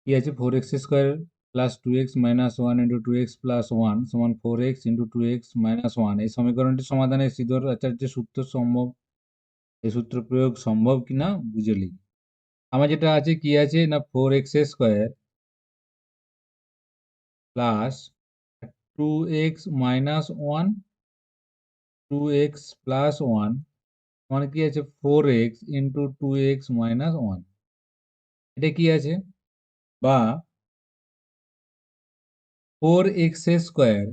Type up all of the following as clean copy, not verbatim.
কি আছে 4x² + 2x - 1 * 2x + 1 = 4x * 2x - 1। এই সমীকরণটি সমাধানে সিধর আচার্যের সূত্র সম্ভব, এই সূত্র প্রয়োগ সম্ভব কিনা বুঝে লিখি। আমার যেটা আছে কি আছে না 4x² + 2x - 1 2x + 1 মানে কি আছে 4x * 2x - 1। এটা কি আছে বা 4x²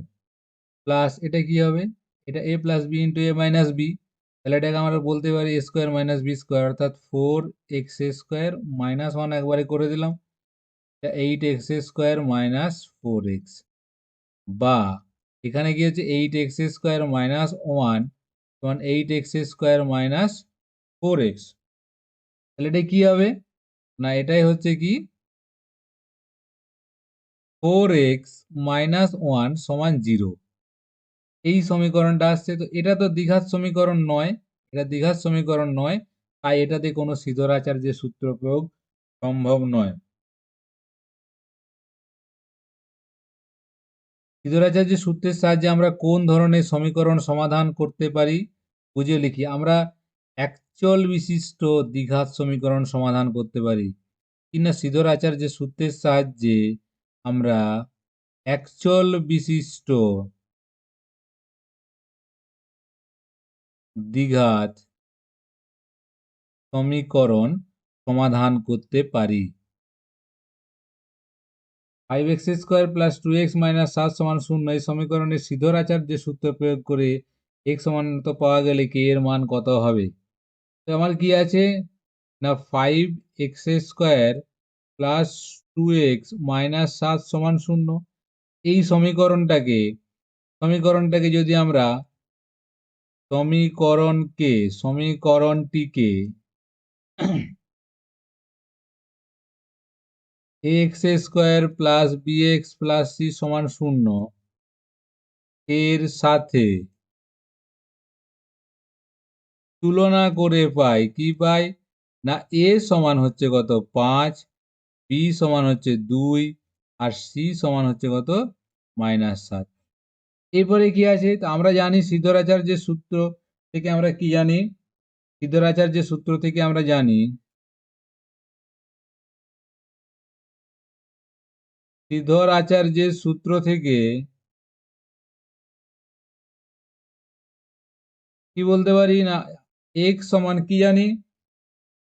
প্লাস এটা কি হবে, এটা a + b * a - b, তাহলে এটাকে আমরা বলতে পারি a² - b² অর্থাৎ 4x² - 1 একবারে করে দিলাম, এটা 8x² - 4x, বা এখানে কি হচ্ছে 8x² - 1 সমান 8x² - 4x। তাহলে এটা কি হবে না এটাই হচ্ছে কি 4x - 1 = 0। এই সমীকরণটা আসছে, তো এটা তো দ্বিঘাত সমীকরণ নয়, এটা দ্বিঘাত সমীকরণ নয়, তাই এটাতে কোনো সিধর আচার্যের সূত্র প্রয়োগ সম্ভব নয়। সিধর আচার্যের সূত্রের সাহায্যে আমরা কোন ধরনের সমীকরণ সমাধান করতে পারি বুঝে লিখি। আমরা একচল বিশিষ্ট দ্বিঘাত সমীকরণ সমাধান করতে পারি কিনা সিধর আচার্যের সূত্রের সাহায্যে আমরা একচল বিশিষ্ট দ্বিঘাত সমীকরণ সমাধান করতে পারি। 5x² + 2x - 7 = 0 এই সমীকরণে সিধর আচার্যের সূত্র প্রয়োগ করে x সমান তো পাওয়া গেলে k এর মান কত হবে। তো আমার কি আছে না 5x² + 2x - 7 = 0। এই সমীকরণটাকে যদি আমরা সমীকরণটিকে ax² + bx + c = 0 এর সাথে তুলনা করে পাই, কি পাই না a সমান হচ্ছে কত 5, b সমান হচ্ছে 2 আর c সমান হচ্ছে কত -7। এরপরে কি আছে, তো আমরা জানি সিধর আচার্যের সূত্র থেকে আমরা কি জানি, সিধর আচার্যের সূত্র থেকে আমরা জানি সিধর আচার্যের সূত্র থেকে কি বলতে পারি না x সমান কি জানি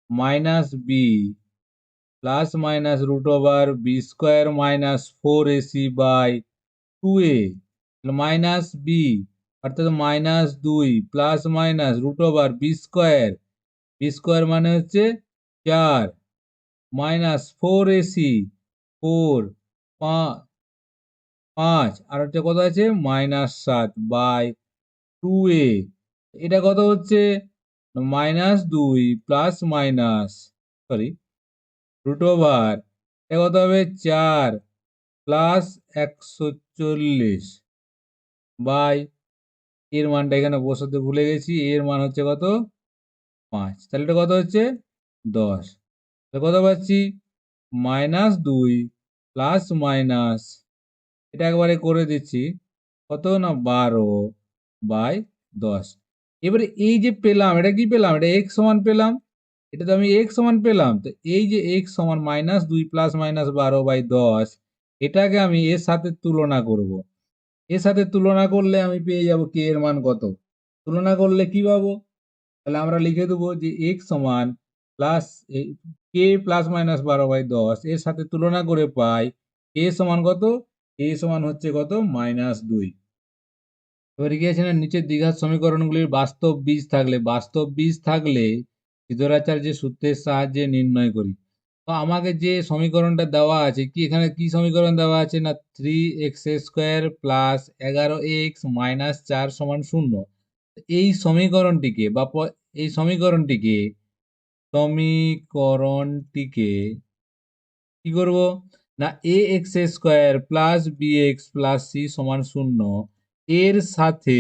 -b ± √b² - 4ac/2a -b অর্থাৎ -2 ± √b² মানে হচ্ছে 4 -4ac 4 5 আর হচ্ছে কত আছে -7/2a, এটা কত হচ্ছে -2 ± এটা কত হবে 4 + 140 বাই এর মানটা এখানে বসাতে ভুলে গেছি, এর মান হচ্ছে কত 5, তাহলে এটা কত হচ্ছে 10। তাহলে কত পাচ্ছি -2 ± এটা একবারে করে দিচ্ছি কত না 12/10। এবারে এই যে পেলাম এটা কি পেলাম, এটা x সমান পেলাম, এটা তো আমি x সমান পেলাম, তো এই যে x সমান -2 ± 12/10 এটাকে আমি এর সাথে তুলনা করব। এর সাথে তুলনা করলে আমি পেয়ে যাব k এর মান কত। তুলনা করলে কি পাবো, তাহলে আমরা লিখে দেবো যে x সমান প্লাস k ± 12/10 এর সাথে তুলনা করে পাই k সমান কত, k সমান হচ্ছে কত -2। এবারে কি আছে না নিচের দ্বিঘাত সমীকরণগুলির বাস্তব বীজ থাকলে সিধর আচার্যের সূত্রের সাহায্যে নির্ণয় করি। তো আমাকে যে সমীকরণটা দেওয়া আছে, কি এখানে কি সমীকরণ দেওয়া আছে না 3x² + 11x - 4 = 0। এই সমীকরণটিকে কি করব না ax² + bx + c = 0 এর সাথে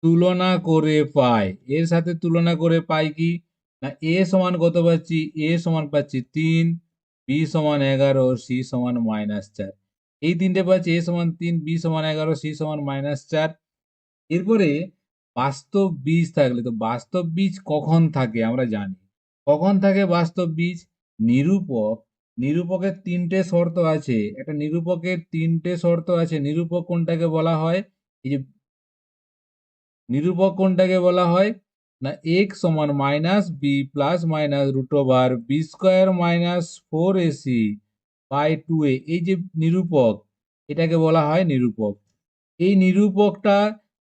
তুলনা করে পাই, কি না এ সমান কত পাচ্ছি, এ সমান পাচ্ছি 3, বি সমান 11, সি সমান -4। এই তিনটে পাচ্ছি, এ সমান 3, বি সমান 11, সি সমান -4। এরপরে বাস্তব বীজ থাকলে, তো বাস্তব বীজ কখন থাকে আমরা জানি। কখন থাকে বাস্তব বীজ? নিরূপক, নিরূপকের তিনটে শর্ত আছে, একটা নিরূপকের তিনটে শর্ত আছে। নিরূপক কোনটাকে বলা হয়? এই যে নিরূপক কোনটাকে বলা হয় না, x সমান minus B plus minus root over B square minus 4ac by 2a, এই যে নিরূপক, এটাকে বলা হয় নিরূপক। এই নিরূপকটা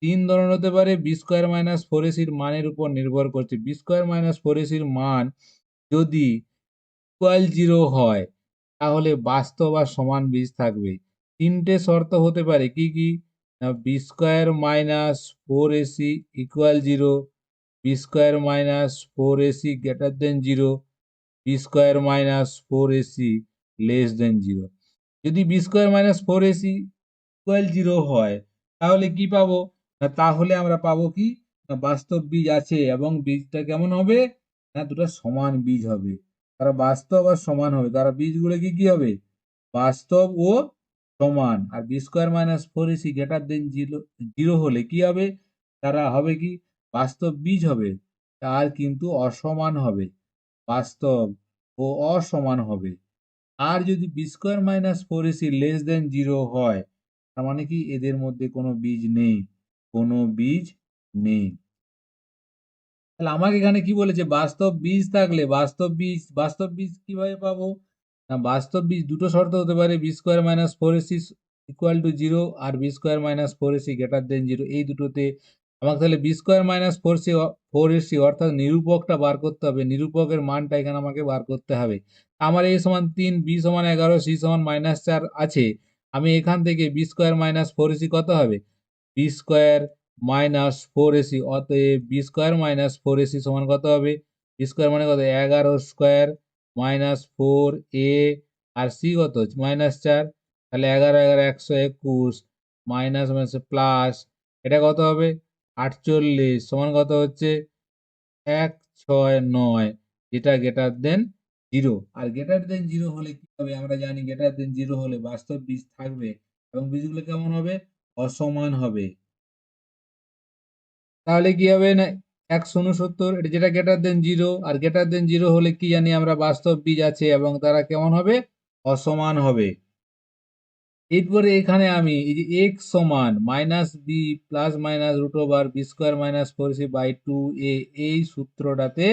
তিন ধরনের হতে পারে। বি স্কোয়ার মাইনাস 4ac-র মানের উপর নির্ভর করছে। বি স্কোয়ার মাইনাস 4ac-র মান যদি ইকুয়াল 0 হয় তাহলে বাস্তব আর সমান বীজ থাকবে। তিনটে শর্ত হতে পারে, কি কি না, B square minus 4ac equal 0, B square minus 4ac greater than 0, B square minus 4ac less than 0। যদি B square minus 4ac equal 0 হয় তাহলে কি পাবো না, তাহলে আমরা পাবো কি না, বাস্তব বীজ আছে এবং বীজটা কেমন হবে না, দুটো সমান বীজ হবে। তারা বাস্তব আর সমান হবে, তারা বীজগুলো কি কি হবে, বাস্তব ও সমান। আর B square minus 4ac greater than 0 হলে কি হবে, তারা হবে কি বাস্তব বীজ হবে, আর কিন্তু অসমান হবে, বাস্তব ও অসমান হবে। আর যদি B square minus 4ac less than 0 হয়, তার মানে কি এদের মধ্যে কোনো বীজ নেই, কোনো বীজ নেই। তাহলে আমাকে এখানে কি বলেছে, বাস্তব বীজ থাকলে, বাস্তব বীজ কিভাবে পাবো না, বাস্তব বীজ দুটো শর্ত হতে পারে, B square minus 4ac equal to 0 আর B square minus 4ac greater than 0। এই দুটোতে আমাকে তাহলে বি স্কোয়ার মাইনাস 4ac অর্থাৎ নিরূপকটা বার করতে হবে, নিরূপকের মানটা এখানে আমাকে বার করতে হবে। আমার a সমান 3, বি সমান 11, সি সমান -4 আছে। আমি এখান থেকে বি স্কোয়ার মাইনাস 4ac কত হবে, বি স্কোয়ার মাইনাস 4ac, অতএব বি স্কোয়ার মাইনাস 4ac সমান কত হবে, বি স্কোয়ার মানে কত 11 স্কোয়ার মাইনাস 4a আর সি কত -4, তাহলে 11 11 121 মাইনাস মাইনাস প্লাস, এটা কত হবে 48 সমান কত হচ্ছে 169, যেটা গ্রেটার দেন 0। আর গ্রেটার দেন 0 হলে কি হবে, আমরা জানি গ্রেটার দেন 0 হলে বাস্তব বীজ থাকবে এবং বীজগুলো কেমন হবে, অসমান হবে। তাহলে কি হবে না 169, এটা যেটা গ্রেটার দেন 0, আর গ্রেটার দেন 0 হলে কি জানি আমরা, বাস্তব বীজ আছে এবং তারা কেমন হবে, অসমান হবে। এরপরে এখানে আমি এই যে এক্স সমান minus B plus minus root over B square minus 4ac by 2a, এই সূত্রটাতে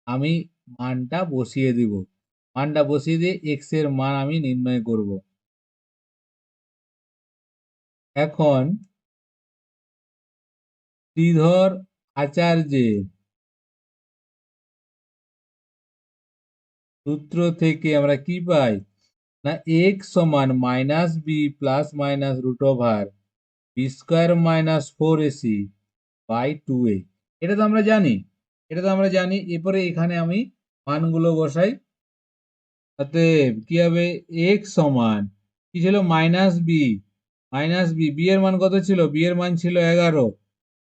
আমি মানটা বসিয়ে দিব। মানটা বসিয়ে দিয়ে এক্স এর মান আমি নির্ণয় করব। এখন শ্রীধর আচার্যের সূত্র থেকে আমরা কি পাই না, এক্স সমান minus B plus minus root over B square minus 4ac by 2a, এটা তো আমরা জানি, এটা তো আমরা জানি। এরপরে এখানে আমি মানগুলো বসাই। অতএব কি হবে, এক্স সমান কি ছিল, মাইনাস বি, বি এর মান কত ছিল, বি এর মান ছিল 11,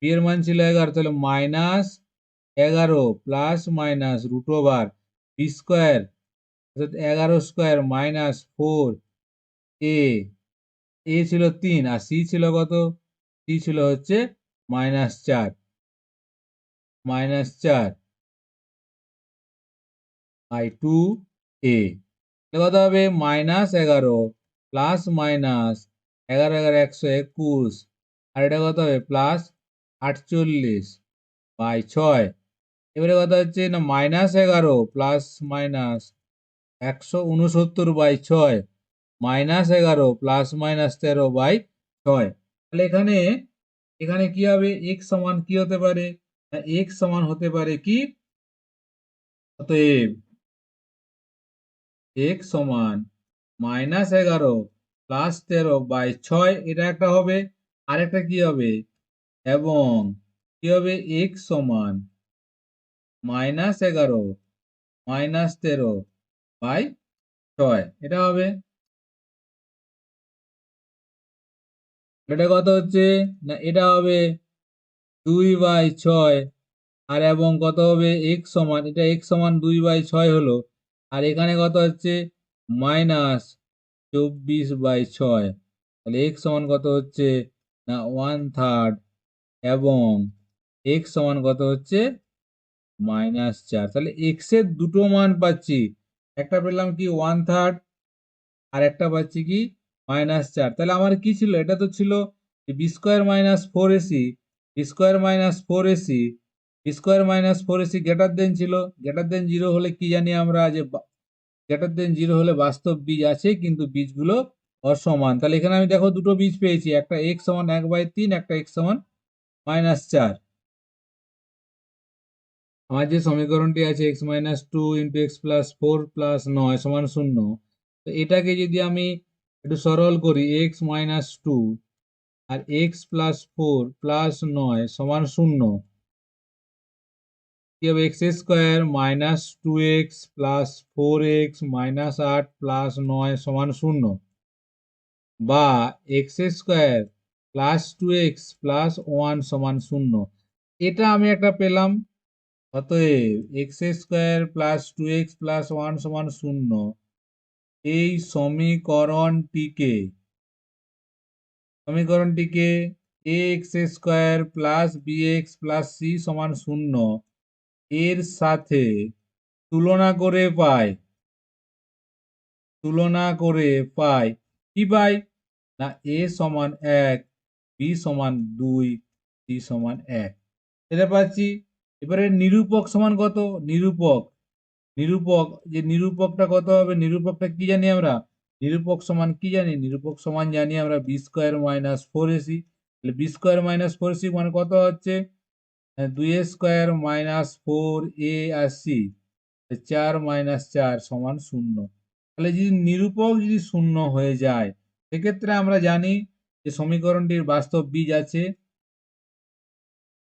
বি এর মান ছিল 11, তাহলে -11 plus minus root over B square, অর্থাৎ 11 স্কোয়ার মাইনাস 4a, এ ছিল 3 আর সি ছিল কত, সি ছিল হচ্ছে -4, -4 বাই 2a, কত হবে -11 প্লাস মাইনাস 11 11 121, আর এটা কত হবে প্লাস 48 বাই 6। এবারে কথা হচ্ছে না, -11 plus minus 169 by 6 -11 plus minus 13 by 6। তাহলে এখানে এখানে কি হবে, এক্স সমান কি হতে পারে, এক্স সমান হতে পারে কি, অতএব এক্স সমান -11 প্লাস 13 বাই 6, এটা একটা হবে। আরেকটা কি হবে, এবং কি হবে এক্স সমান -11 মাইনাস 13 বাই 6, এটা হবে। এটা কত হচ্ছে না, এটা হবে 2/6 আর এবং কত হবে এক্স সমান, এটা এক্স সমান 2/6 হলো, আর এখানে কত হচ্ছে -24/6, তাহলে এক্স সমান কত হচ্ছে না 1/3, এবং এক্স সমান কত হচ্ছে -4। তাহলে এক্স এর দুটো মান পাচ্ছি, একটা পেলাম কি 1/3, আর একটা পাচ্ছি কি -4। তাহলে আমার কি ছিল, এটা তো ছিল B square minus 4ac, B square minus 4ac, B square minus 4ac greater than ছিল, গ্রেটার দেন 0 হলে কি জানি আমরা, যে গ্রেটার দেন 0 হলে বাস্তব বীজ আছে কিন্তু বীজগুলো অসমান। তাহলে এখানে আমি দেখো দুটো বীজ পেয়েছি, একটা x সমান 1/3, একটা x সমান -4। আমার যে সমীকরণটি আছে x-2 × x+4 + 9 = 0, তো এটাকে যদি আমি একটু সরল করি, x-2 আর x+4 + 9 = 0, কি হবে, x² - 2x + 4x - 8 + 9 = 0, বা x² + 2x + 1 = 0। এটা আমি একটা পেলাম। অতএব x² + 2x + 1 = 0, এই সমীকরণটিকে ax² + bx + c = 0 এর সাথে তুলনা করে পাই কি পাই না a সমান 1, b সমান 2, c সমান 1, এটা পাচ্ছি। এবারে নিরূপক সমান কত, নিরূপকটা কত হবে, নিরূপকটা কি জানি আমরা, নিরূপক সমান কি জানি, নিরূপক সমান জানি আমরা b² - 4ac। তাহলে b² - 4ac মানে কত হচ্ছে 2a² - 4a আর c, 4 - 4 = 0। তাহলে যদি নিরূপক যদি 0 হয়ে যায়, সেক্ষেত্রে আমরা জানি যে সমীকরণটির বাস্তব বীজ আছে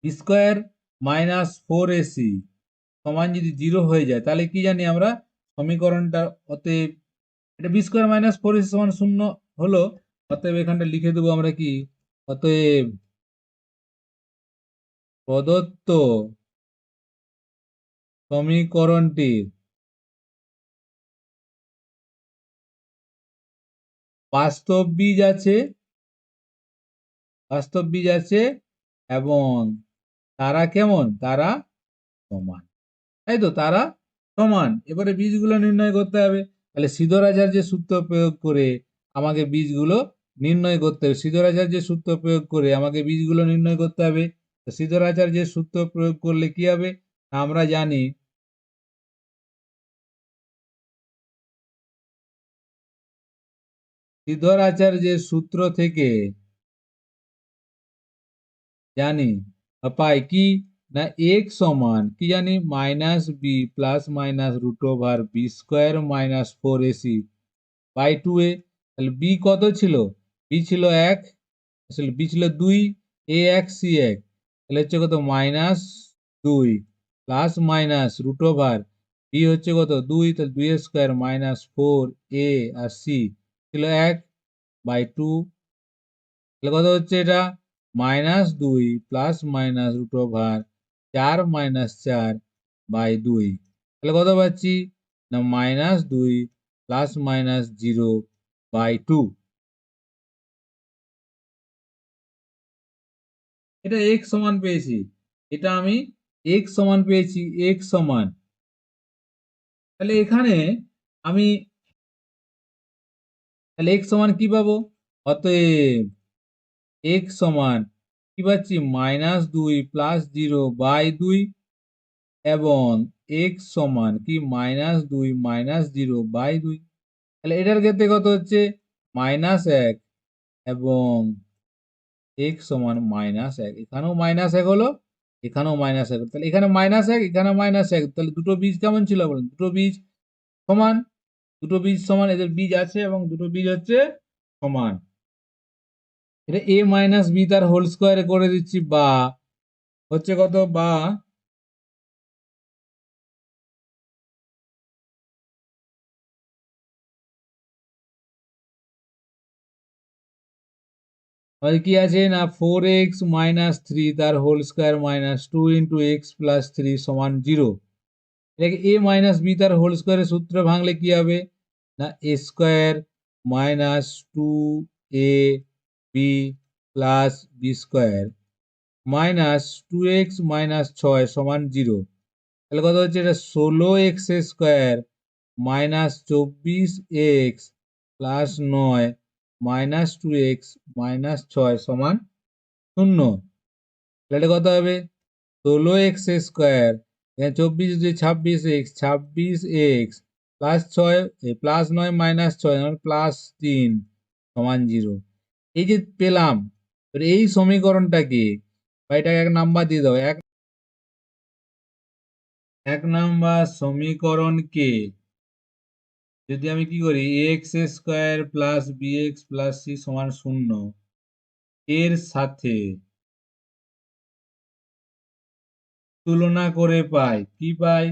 b² - 4ac সমান যদি 0 হয়ে যায়, তাহলে কি জানি আমরা সমীকরণটা, অতএব এটা b² - 4ac সমান 0 হলো, অতএব এখানটা লিখে দেবো আমরা কি, অতএব প্রদত্ত সমীকরণটির বাস্তব বীজ আছে এবং তারা কেমন, তারা সমান, তাই তো, তারা সমান। এবারে বীজগুলো নির্ণয় করতে হবে। তাহলে সিদ্ধরাচার্যের সূত্র প্রয়োগ করে আমাকে বীজগুলো নির্ণয় করতে হবে, সিদ্ধরাচার্যের সূত্র প্রয়োগ করে আমাকে বীজগুলো নির্ণয় করতে হবে। তো সিদ্ধরাচার্যের সূত্র প্রয়োগ করলে কি হবে, আমরা জানি সিদ্ধরাচার্যের সূত্র থেকে জানি পাই কি না x সমান কি জানি -b ± √b² - 4ac/2a। তাহলে b কত ছিল, b ছিল 1, আসলে b ছিল 2, a 1 c 1, তাহলে হচ্ছে কত -2 ± √b হচ্ছে কত 2, তাহলে 2a² - 4a আর c ছিল 1/2, তাহলে কত হচ্ছে এটা -2 ± √4 - 4/2, তাহলে কত পাচ্ছি না -2 ± 0/2। এটা x সমান পেয়েছি, এটা আমি x সমান পেয়েছি, x সমান। তাহলে এখানে আমি তাহলে x সমান কি পাবো, অতএব x সমান কি পাচ্ছি -2 + 0/2, এবং x সমান কি -2 - 0/2। তাহলে এটার ক্ষেত্রে কত হচ্ছে -1, এবং x সমান -1, এখানেও -1 হলো, এখানেও -1 হলো, তাহলে এখানে -1, এখানে -1, তাহলে দুটো বীজ কেমন ছিল বলুন, দুটো বীজ সমান, দুটো বীজ সমান, এদের বীজ আছে এবং দুটো বীজ হচ্ছে সমান। এটা a - b তার হোল স্কোয়ারে করে দিচ্ছি, বা হচ্ছে কত, বা আমাদের কি আছে না 4x মাইনাস 3 তার whole square minus 2 into X plus 3 সমান 0। এটাকে a মাইনাস বি তার হোল স্কোয়ারের সূত্র ভাঙলে কি হবে না A square minus 2ab plus B square minus 2x minus 6 সমান 0। তাহলে কত হচ্ছে এটা 16x square minus 24x plus 9 minus 2x minus 6 সমান 0। তাহলে কত হবে 16x স্কোয়ার, এখানে 24 দিয়ে 26x 26x plus 6 plus 9 minus 6 plus 3 সমান 0। এই যে পেলাম, এই সমীকরণটাকে বা এটাকে এক নাম্বার দিয়ে দাও। এক নাম্বার সমীকরণকে যদি আমি কি করি x square plus B X plus C সমান 0 এর সাথে তুলনা করে পাই, কি পাই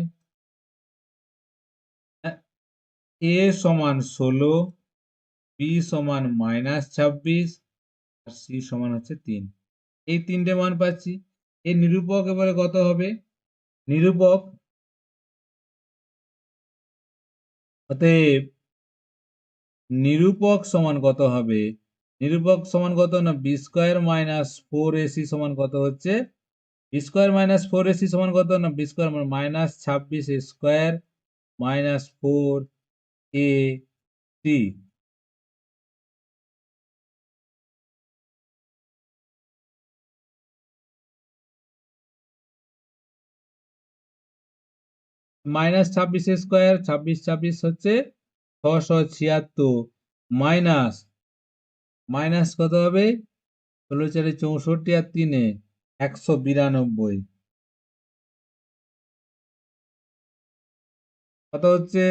এ সমান 16, বি সমান মাইনাস 26 আর সি সমান হচ্ছে 3। এই তিনটে মান পাচ্ছি। এর নিরূপক এবারে কত হবে, নিরূপক অতএব নিরূপক সমান কত হবে, নিরূপক সমান কত না বি স্কোয়ার মাইনাস 4ac সমান কত হচ্ছে, বি স্কোয়ার মাইনাস 4ac সমান কত না B square minus 26 square minus 4ac minus 26 square 26 26 হচ্ছে 676 মাইনাস মাইনাস কত হবে 16 4 64 আর 3 192 কত হচ্ছে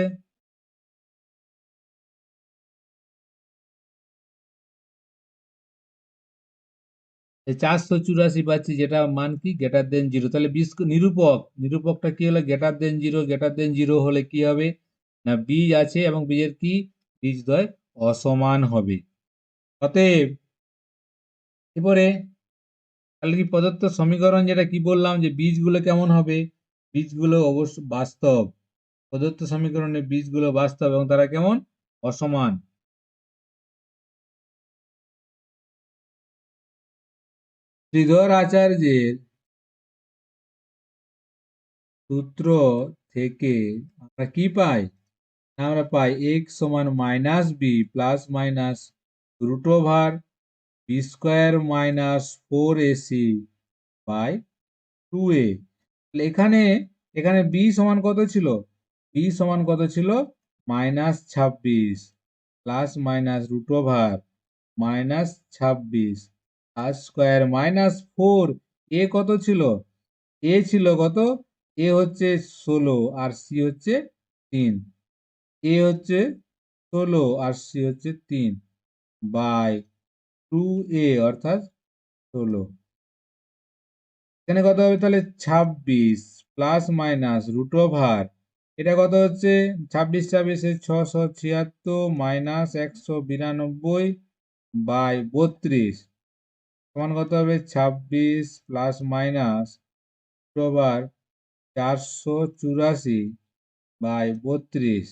এই 484 পাচ্ছি, যেটা মান কি গ্রেটার দেন 0। তাহলে নিরূপক, নিরূপকটা কি হলো গ্রেটার দেন 0, গ্রেটার দেন 0 হলে কি হবে না বীজ আছে এবং বীজের কি বীজদ্বয় অসমান হবে। অতএব এরপরে তাহলে কি প্রদত্ত সমীকরণ যেটা কি বললাম যে বীজগুলো কেমন হবে, বীজগুলো অবশ্য বাস্তব, প্রদত্ত সমীকরণের বীজগুলো বাস্তব এবং তারা কেমন অসমান। শ্রীধর আচার্যের সূত্র থেকে আমরা কি পাই, আমরা পাই এক্স সমান minus B plus minus root over B square minus 4ac by 2a। এখানে এখানে বি সমান কত ছিল, বি সমান কত ছিল minus 26 plus minus root over minus 26 আর স্কোয়ার মাইনাস 4, এ কত ছিল, এ ছিল কত, এ হচ্ছে 16 আর সি হচ্ছে 3, এ হচ্ছে 16 আর সি হচ্ছে 3 বাই 2a অর্থাৎ 16। এখানে কত হবে তাহলে 26 প্লাস মাইনাস রুট ওভার এটা কত হচ্ছে 26 26 676 মাইনাস 192 বাই 32 সমান কত হবে 26 plus minus root over 484 by 32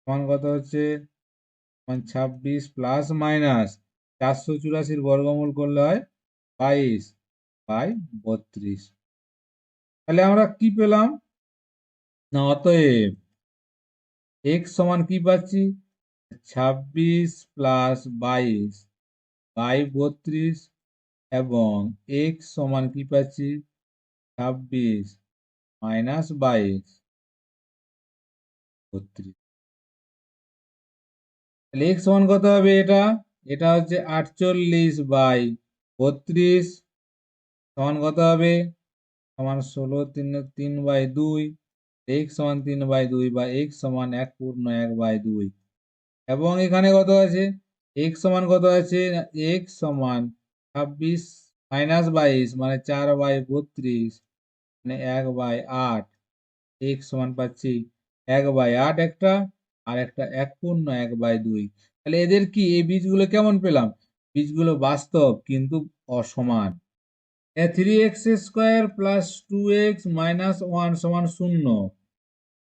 সমান কত হচ্ছে 26 প্লাস মাইনাস 484 বর্গমূল করলে হয় 22 বাই 32। তাহলে আমরা কি পেলাম না অতএব এক্স সমান কি পাচ্ছি 26 প্লাস 22 বাই 32 এবং এক্স সমান কি পাচ্ছি 26 মাইনাস 22 32। তাহলে এক্স সমান কত হবে, এটা এটা হচ্ছে 48 বাই 32 সমান কত হবে সমান 16 3 বাই 2, এক্স সমান 3 বাই 2 বা এক্স সমান 1/1/2 এবং এখানে কত আছে এক্স সমান কত আছে এক্স সমান 26 মাইনাস 22 মানে 4/32 মানে 1/8, এক্স সমান পাচ্ছি 1/8 একটা আর একটা 1/1/2। তাহলে এদের কি এই বীজগুলো কেমন পেলাম, বীজগুলো বাস্তব কিন্তু অসমান। 3x² প্লাস 2x মাইনাস 1 সমান 0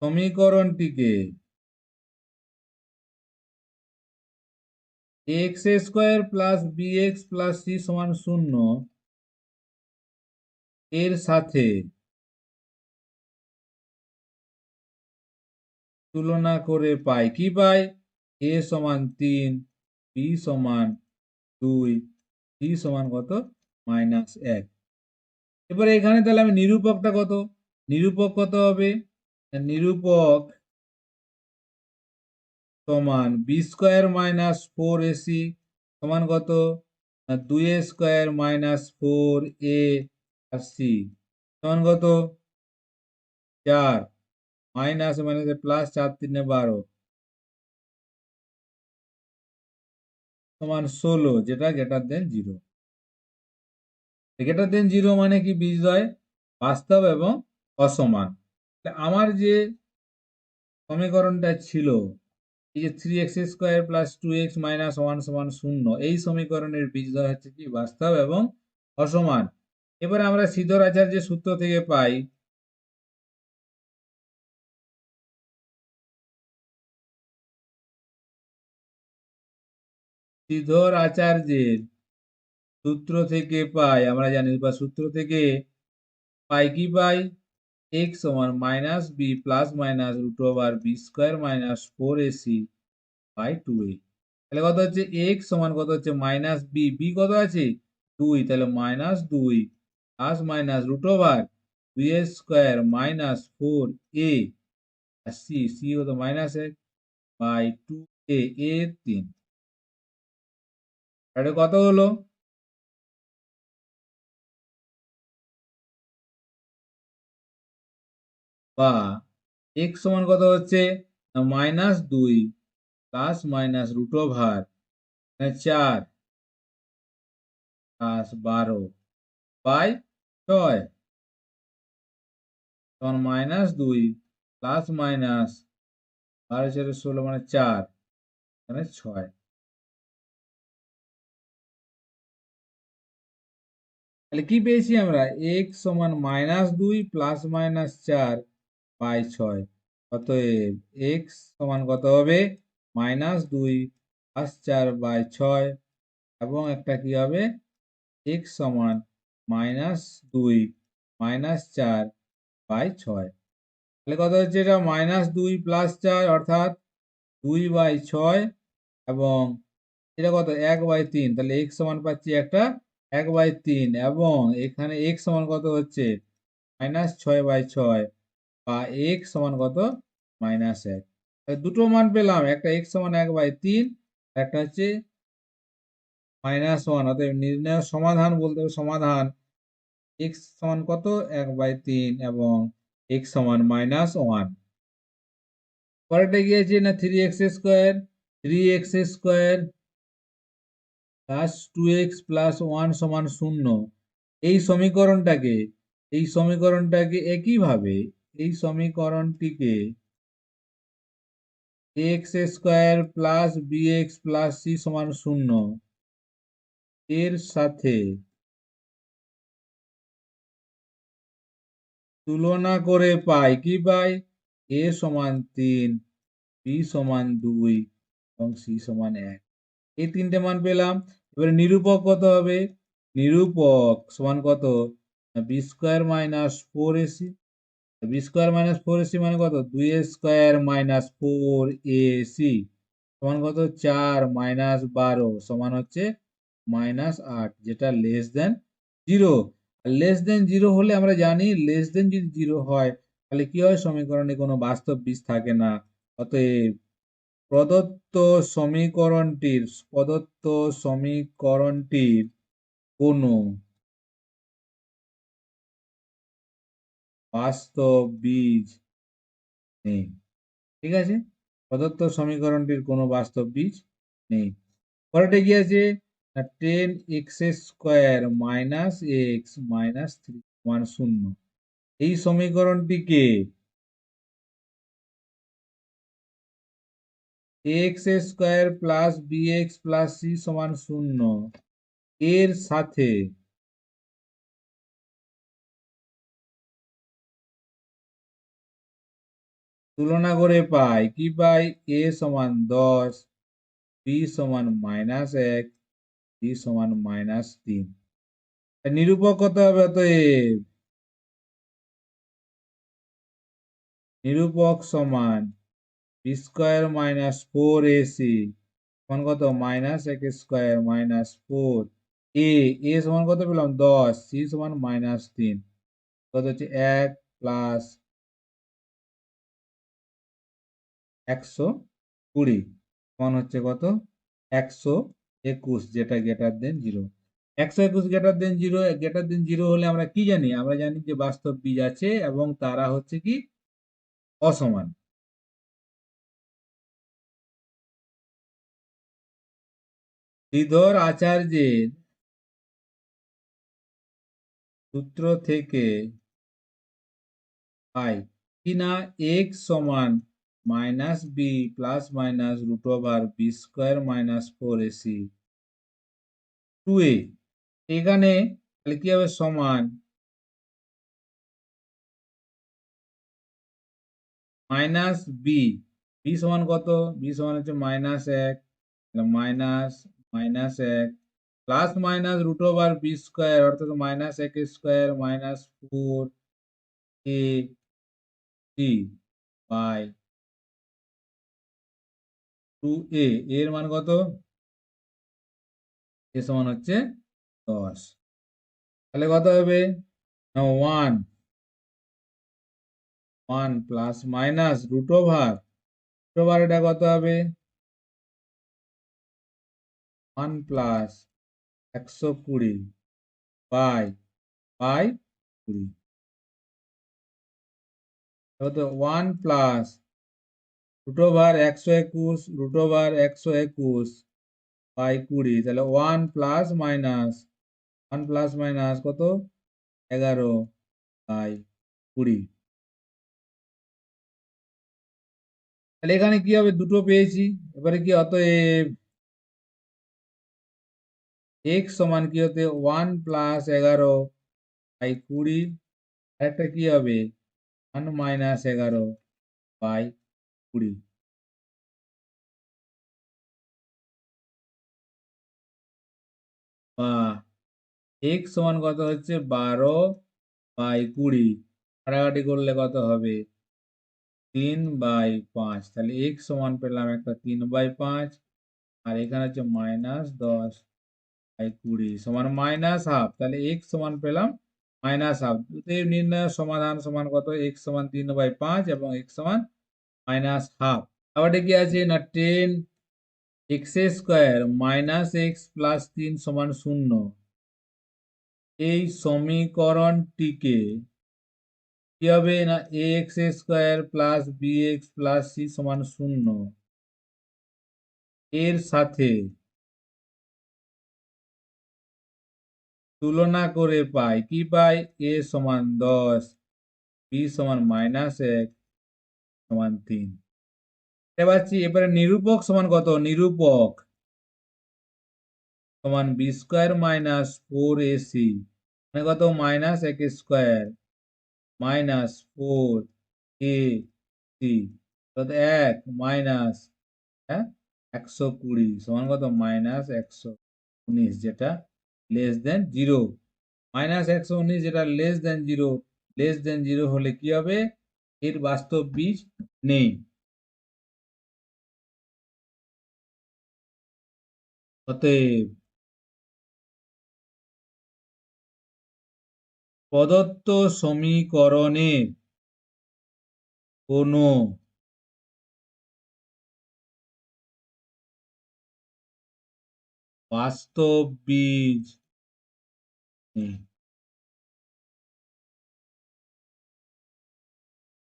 সমীকরণটিকে x² plus bx plus c সমান 0 এর সাথে তুলনা করে পাই। কি পাই? a সমান 3, b সমান 2, c সমান কত? -1। এবারে এখানে তাহলে আমি নিরূপকটা কত? নিরূপক কত হবে? নিরূপক সমান b² মাইনাস 4ac সমান কত? 2a² মাইনাস 4a আর c সমান কত? 4 মাইনাস মাইনাসে প্লাস 4 3 12 সমান 16 যেটা গ্রেটার দেন 0। গ্রেটার দেন 0 মানে কি? বীজদ্বয় বাস্তব এবং অসমান। আমার যে সমীকরণটা ছিল এই যে 3x² প্লাস 2x মাইনাস 1 সমান 0 এই সমীকরণের বীজদ্বয় হচ্ছে কি? বাস্তব এবং অসমান। এবারে আমরা শ্রীধর আচার্যের সূত্র থেকে পাই শ্রীধর আচার্যের সূত্র থেকে পাই আমরা জানি বা সূত্র থেকে পাই কি পাই? x সমান minus b plus minus root over b² minus 4ac by 2a। তাহলে কত হচ্ছে? x সমান কত হচ্ছে? মাইনাস b, b কত আছে? 2, তাহলে minus 2 plus minus root over 2a² minus 4a আর c, c কত? -1 বাই 2a এর 3। এটা কত হলো? বা x সমান কত হচ্ছে? -2 plus minus root over 4 plus 12 by 6 তখন -2 প্লাস মাইনাস 12 4 16 মানে 4 এখানে 6। তাহলে কি পেয়েছি আমরা? x সমান -2 প্লাস মাইনাস 4 বাই 6। অতএব x সমান কত হবে? -2 প্লাস 4 বাই 6 এবং একটা কি হবে? x সমান -2 মাইনাস 4 বাই 6। তাহলে কত হচ্ছে? এটা -2 প্লাস 4 অর্থাৎ 2 বাই 6 এবং এটা কত? 1 বাই 3। তাহলে x সমান পাচ্ছি একটা 1 বাই 3 এবং এখানে x সমান কত হচ্ছে? -6 বাই 6 বা x সমান কত? -1। তাহলে দুটো মান পেলাম, একটা x সমান 1 বাই 3, একটা হচ্ছে -1। অতএব নির্ণয় সমাধান বলতে হবে সমাধান x সমান কত? 1 বাই 3 এবং x সমান -1। পরেরটা গিয়েছে না 3x² 3x² plus 2x plus 1 সমান 0 এই সমীকরণটাকে একইভাবে এই সমীকরণটিকে x² plus bx plus c সমান 0 এর সাথে তুলনা করে পাই। কি পাই? a সমান 3, b সমান 2 এবং c সমান 1। এই তিনটে মান পেলাম। এবারে নিরূপক কত হবে? নিরূপক সমান কত? b² minus 4ac। b² minus 4ac মানে কত? 2a² মাইনাস 4ac সমান কত? 4 মাইনাস 12 সমান হচ্ছে -8 যেটা লেস দেন 0। লেস দেন 0 হলে আমরা জানি লেস দেন যদি 0 হয় তাহলে কি হয়? সমীকরণে কোনো বাস্তব বীজ থাকে না। অতএব প্রদত্ত সমীকরণটির কোনো বাস্তব বীজ নেই। ঠিক আছে? প্রদত্ত সমীকরণটির কোনো বাস্তব বীজ নেই। পরেরটা কি আছে? 10x² মাইনাস x মাইনাস 3 সমান 0 এই সমীকরণটিকে x square plus B x plus C সমান 0 এর সাথে তুলনা করে পাই, কি পাই? এ সমান 10, বি সমান -1, সি সমান -3। নিরূপক কত হবে? অতএব নিরূপক সমান বি স্কোয়ার মাইনাস 4ac সমান কত? -x² মাইনাস 4 এ সমান কত পেলাম? 10, সি সমান -3, কত হচ্ছে 1 প্লাস 120 সমান হচ্ছে কত? 121, যেটা গ্রেটার দেন 0। 121 গ্রেটার দেন 0 হলে আমরা কি জানি? আমরা জানি যে বাস্তব বীজ আছে এবং তারা হচ্ছে কি অসমান। শ্রীধর আচার্যের সূত্র থেকে পাই কিনা এক্স সমান -b plus minus √b square minus 4ac 2a। এখানে তাহলে কি হবে? সমান মাইনাস বি, বি সমান কত? বি সমান হচ্ছে -1, minus -1 plus minus √b square অর্থাৎ -x² minus 4ac by 2a। এর মান কত? এ সমান হচ্ছে 10। তাহলে কত হবে? 1 প্লাস মাইনাস √, এটা কত হবে? 1 প্লাস 120 বাই 20 কত? 1 প্লাস √121 বাই 20, তাহলে 1 প্লাস মাইনাস কত? 11 বাই 20। তাহলে এখানে কি হবে? দুটো পেয়েছি। এবারে কি? অতএব x সমান কি হতে? 1 প্লাস 11 বাই 20, আরেকটা কি হবে? 1 মাইনাস 11 বাই 20। বা x সমান কত হচ্ছে? 12 বাই 20, কাটাকাটি করলে কত হবে? 3/5। তাহলে x সমান পেলাম একটা 3/5, আর এখানে হচ্ছে -10/20 সমান -12। তাহলে x সমান পেলাম -12। নির্ণয় সমাধান সমান কত? x সমান 3/5 এবং x সমান -12। আবার কি আছে না? 10x² -x প্লাস 3 সমান 0। এই সমীকরণটিকে কি হবে না? ax² plus bx plus c সমান 0 এর সাথে তুলনা করে পাই, কি পাই? a সমান 10, b সমান -1 সমান 3। এবারে নিরূপক সমান কত? নিরূপক সমান b² মাইনাস 4ac মানে কত? -x² মাইনাস 4ac কত? 1 মাইনাস 120 সমান কত? -119, যেটা লেস দেন 0। -119 যেটা লেস দেন 0, লেস দেন 0 হলে কি হবে? এর বাস্তব বীজ নেই। অতএব প্রদত্ত সমীকরণের কোনো বাস্তব বীজ নেই।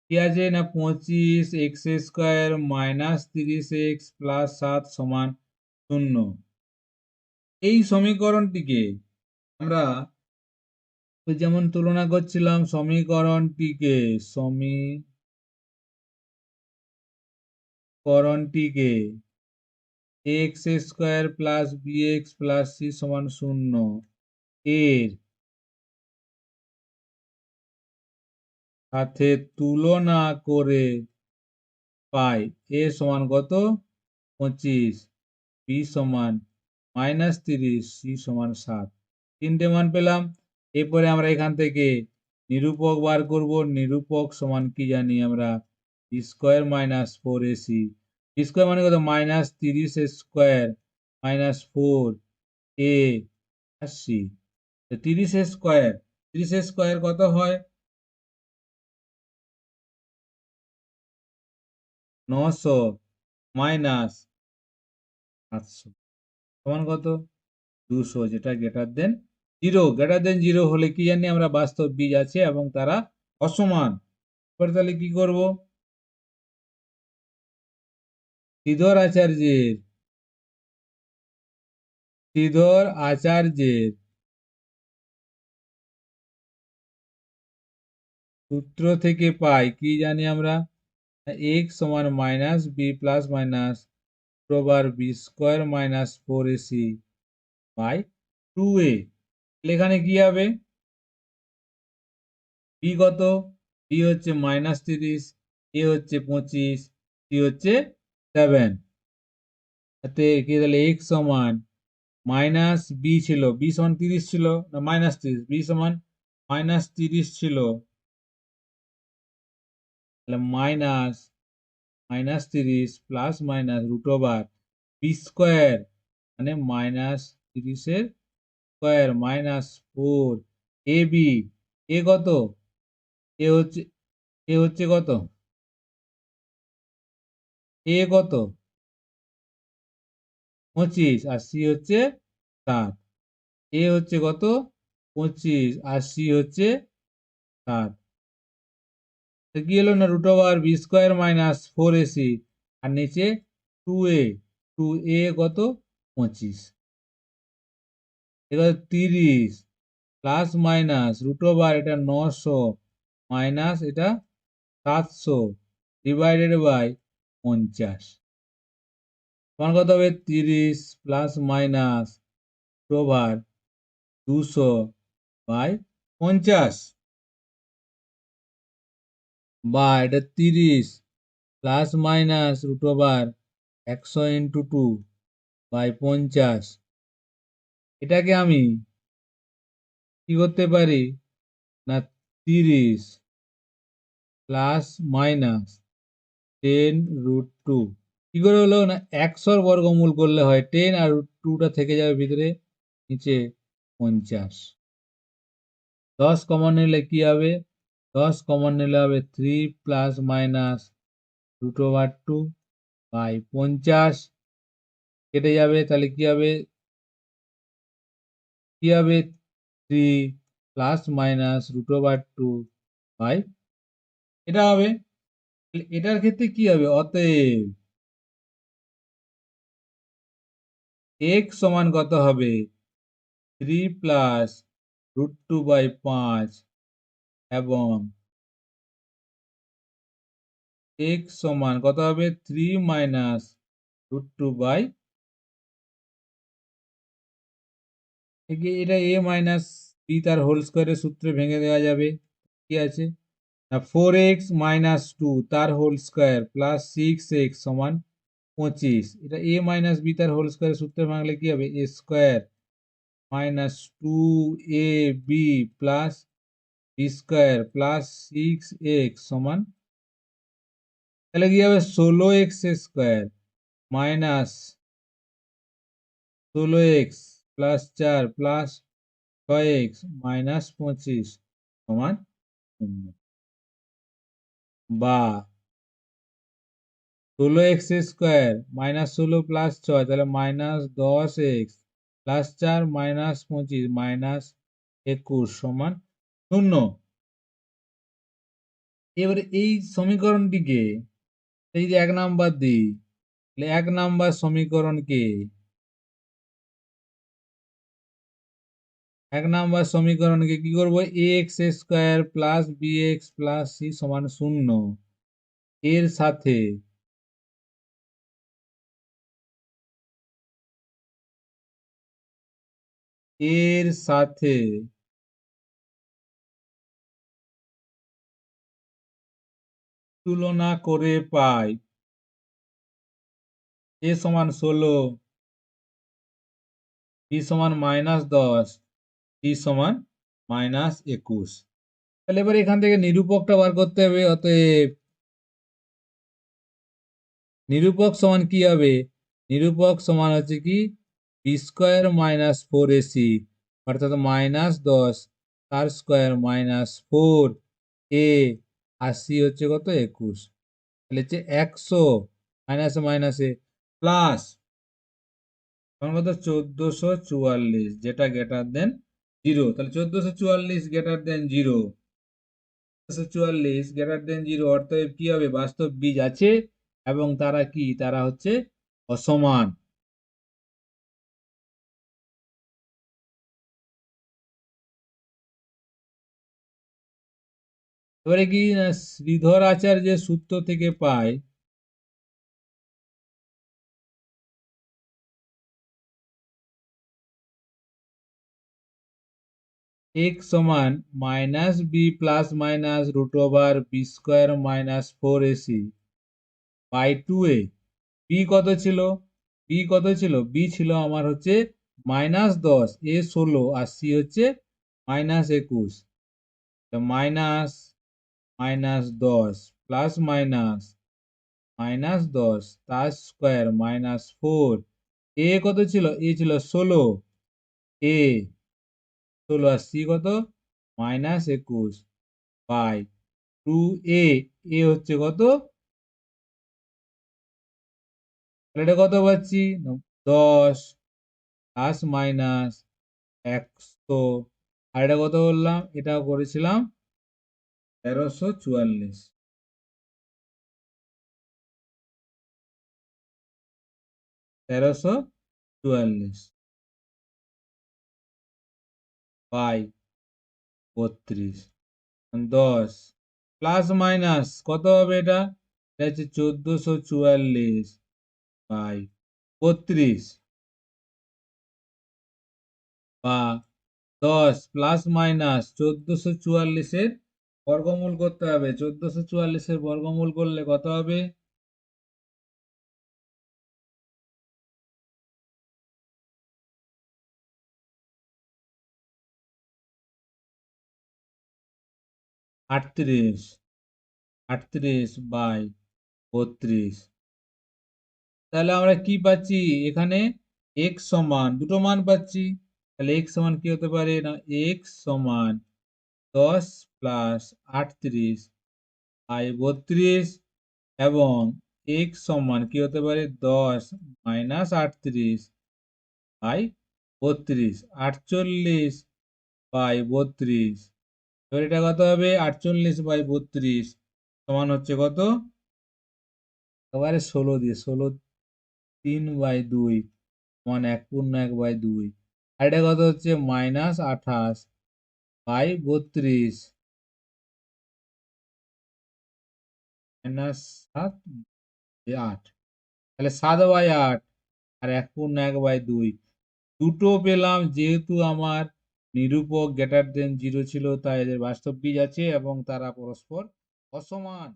কি আছে না? 25x² মাইনাস 30x প্লাস 7 সমান 0। এই সমীকরণটিকে আমরা যেমন তুলনা করছিলাম, সমীকরণটিকে করণটিকে X square plus B x plus C সমান 0 এর সাথে তুলনা করে পাই এ সমান কত 25, বি সমান -30, সি সমান 7। তিনটে মান পেলাম। এরপরে আমরা এখান থেকে নিরূপক বার করব। নিরূপক সমান কি জানি আমরা, B square minus 4ac। B square মানে কত, -30 স্কোয়ার মাইনাস 4a আর সি। 30 স্কোয়ার কত হয়, 900 মাইনাস 700 সমান কত, 200, যেটা গ্রেটার দেন 0। গ্রেটার দেন 0 হলে কি জানি আমরা, বাস্তব বীজ আছে এবং তারা অসমান। এবার তাহলে কি করব, শ্রীধর আচার্যের সূত্র থেকে পাই কি জানি আমরা, x সমান minus B plus minus over B square minus 4ac by 2a। এখানে কি হবে, বি কত, বি হচ্ছে -30, এ হচ্ছে 25, সি হচ্ছে 7। তাতে কি তাহলে এক্স সমান মাইনাস বি ছিল, বি সমান 30 ছিল না -30, বি সমান -30 ছিল, তাহলে -30 plus minus root over B square মানে -30 square minus 4 A B. A কত, এ হচ্ছে কত, এ কত 25 আর সি হচ্ছে 7। এ হচ্ছে কত 25 আর সি হচ্ছে 7। কি হলো না, root over B square minus 4ac আর নিচে 2a, 2a কত 25, এবার 30 প্লাস মাইনাস রুট ওভার এটা 900 মাইনাস এটা 700 ডিভাইডেড বাই 50 সমান কত হবে, 30 plus minus root over 200 by 50, বা এটা 30 plus minus root over 100 into 2 by 50। এটাকে আমি কি করতে পারি না, 30 প্লাস মাইনাস 10√2। কি করে হলো না, 100 বর্গমূল করলে হয় 10 আর √2টা থেকে যাবে ভিতরে, নিচে 50। 10 কমন নিলে কি হবে, 10 কমন নিলে হবে 3 প্লাস মাইনাস √2 বাই 50 কেটে যাবে। তাহলে কি হবে, 3 প্লাস মাইনাস √2 বাই, এটা হবে। এটার ক্ষেত্রে কি হবে, অতএব x সমান কত হবে, 3 প্লাস √2 বাই 5 এবং x সমান কত হবে, 3 মাইনাস √2 বাই, এটা a মাইনাস বি তার হোল স্কোয়ারের সূত্রে ভেঙে দেওয়া যাবে। কি আছে না, 4x মাইনাস 2 তার হোল স্কোয়ার প্লাস 6x সমান 25। এটা a মাইনাস বি তার হোল স্কোয়ারের সূত্রে ভাঙলে কি হবে, a square minus 2ab plus B square plus 6x সমান, তাহলে কি হবে 16x square minus 16x plus 4 plus 6x minus 25 সমান 0। বা 16x স্কোয়ার মাইনাস 16 প্লাস 6 তাহলে minus 10x plus 4 minus 25 minus 21 সমান 0। এবারে এই সমীকরণটিকে এই যে 1 নাম্বার দিই, তাহলে 1 নাম্বার সমীকরণকে 1 নাম্বার সমীকরণকে কি করব, ax square plus bx plus c সমান 0 এর সাথে এর সাথে তুলনা করে পাই a সমান 16, b সমান -10, c সমান -21। তাহলে এবার এখান থেকে নিরূপকটা বার করতে হবে। অতএব নিরূপক সমান কি হবে? নিরূপক সমান হচ্ছে কি বি স্কোয়ার মাইনাস 4ac অর্থাৎ -10 তার স্কোয়ার -4a আর c হচ্ছে কত 21। তাহলে হচ্ছে 100 মাইনাসে মাইনাসে প্লাস কত 1444 যেটা গ্রেটার দেন 0। তাহলে 1444 গ্রেটার দেন 0, 1444 গ্রেটার দেন 0 অর্থাৎ কি হবে? বাস্তব বীজ আছে এবং তারা কি? তারা হচ্ছে অসমান। এবারে কি শ্রীধর আচার্যের সূত্র থেকে পাই x সমান -b plus minus √b square -4ac by 2a। b কত ছিল? b কত ছিল? b ছিল আমার হচ্ছে -10, a 16 আর c হচ্ছে -21। মাইনাস -10 প্লাস -10 তার স্কোয়ার -4, এ কত ছিল? এ ছিল 16, এ 16 আর সি কত? -21 বাই 2a। এ হচ্ছে কত? তাহলে এটা কত পাচ্ছি? 10 প্লাস মাইনাস 100 আর এটা কত বললাম? এটাও করেছিলাম 1344। 1344 বাই 32, 10 প্লাস মাইনাস কত হবে এটা? এটা হচ্ছে 1444 বাই 32 বা 10 প্লাস মাইনাস 1444-এর বর্গমূল করতে হবে। 1444-এর বর্গমূল করলে কত হবে? 38, 38 বাই 32। তাহলে আমরা কি পাচ্ছি এখানে? x সমান দুটো মান পাচ্ছি। তাহলে x সমান কি হতে পারে? না x সমান 10 প্লাস 38 বাই 32 এবং x সমান কি হতে পারে? 10 মাইনাস 38 বাই 32, 48 বাই 32। এবার এটা কত হবে? 48 বাই 32 সমান হচ্ছে কত? এবারে 16 দিয়ে 16 3 বাই 2 সমান 1/1/2। আর এটা কত হচ্ছে? -28 বাই 32 -7 8। তাহলে 7/8 আর 1/1/2 দুটো পেলাম। যেহেতু আমার নিরূপক গ্রেটার দেন 0 ছিল তাই এদের বাস্তব বীজ আছে এবং তারা পরস্পর অসমান।